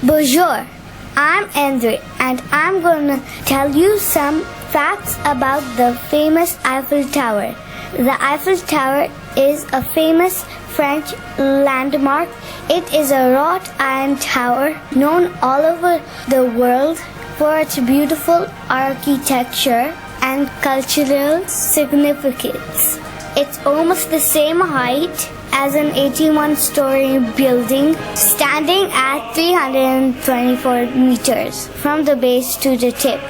Bonjour, I'm Aindree and I'm gonna tell you some facts about the famous Eiffel Tower. The Eiffel Tower is a famous French landmark. It is a wrought iron tower known all over the world for its beautiful architecture and cultural significance. It's almost the same height as an 81-story building, standing at 324 meters from the base to the tip.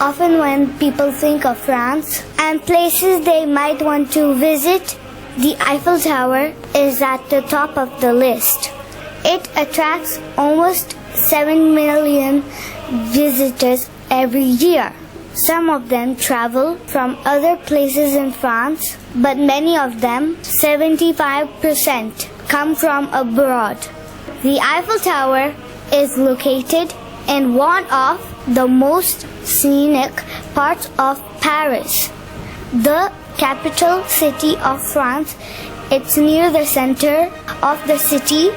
Often when people think of France and places they might want to visit, the Eiffel Tower is at the top of the list. It attracts almost 7 million visitors every year. Some of them travel from other places in France, but many of them, 75%, come from abroad. The Eiffel Tower is located in one of the most scenic parts of Paris, the capital city of France. It's near the center of the city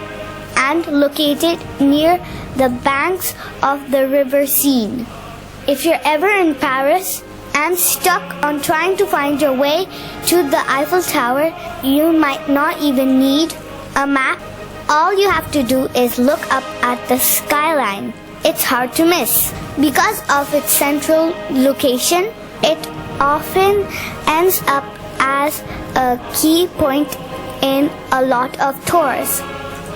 and located near the banks of the river Seine. If you're ever in Paris and stuck on trying to find your way to the Eiffel Tower, you might not even need a map. All you have to do is look up at the skyline. It's hard to miss. Because of its central location, it often ends up as a key point in a lot of tours.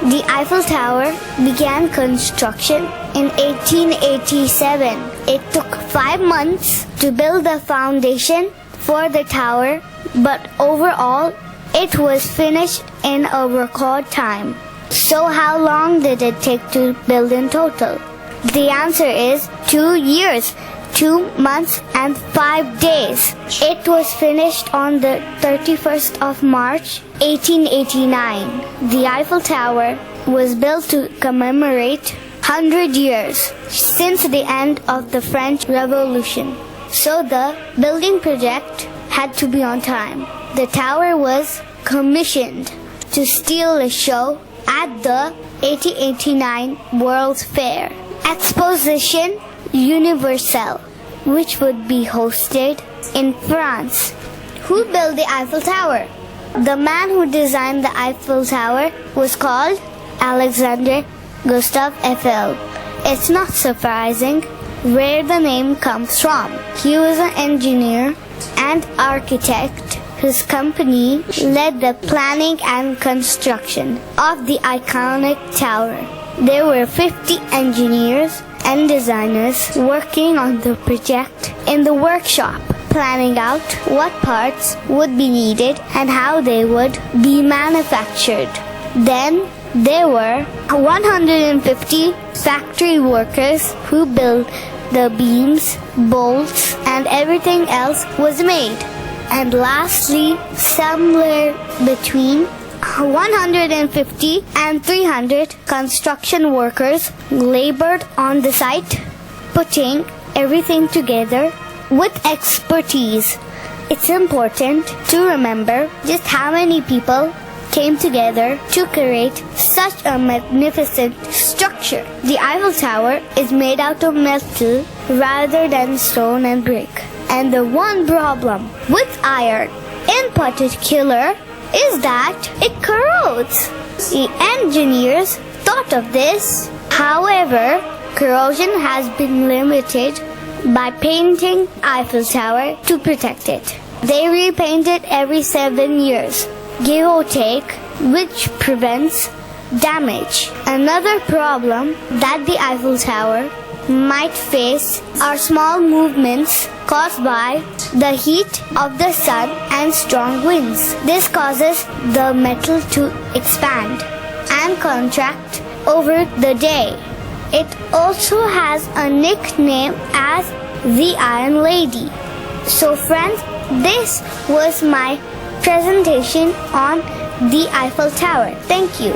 The Eiffel Tower began construction in 1887. It took 5 months to build the foundation for the tower, but overall, it was finished in a record time. So how long did it take to build in total? The answer is 2 years, 2 months and 5 days. It was finished on the 31st of March, 1889. The Eiffel Tower was built to commemorate 100 years since the end of the French Revolution. So the building project had to be on time. The tower was commissioned to steal a show at the 1889 World's Fair Exposition Universelle, which would be hosted in France. Who built the Eiffel Tower? The man who designed the Eiffel Tower was called Alexander Gustav Eiffel. It's not surprising where the name comes from. He was an engineer and architect whose company led the planning and construction of the iconic tower. There were 50 engineers and designers working on the project in the workshop, planning out what parts would be needed and how they would be manufactured. Then there were 150 factory workers who built the beams, bolts, and everything else was made. And lastly, somewhere between 150 and 300 construction workers labored on the site, putting everything together with expertise. It's important to remember just how many people came together to create such a magnificent structure. The Eiffel Tower is made out of metal rather than stone and brick. And the one problem with iron in particular is that it corrodes. The engineers thought of this. However, corrosion has been limited by painting Eiffel Tower to protect it. They repaint it every 7 years, give or take, which prevents damage. Another problem that the Eiffel Tower might face are small movements caused by the heat of the sun and strong winds. This causes the metal to expand and contract over the day. It also has a nickname as the Iron Lady. So friends, this was my presentation on the Eiffel Tower. Thank you.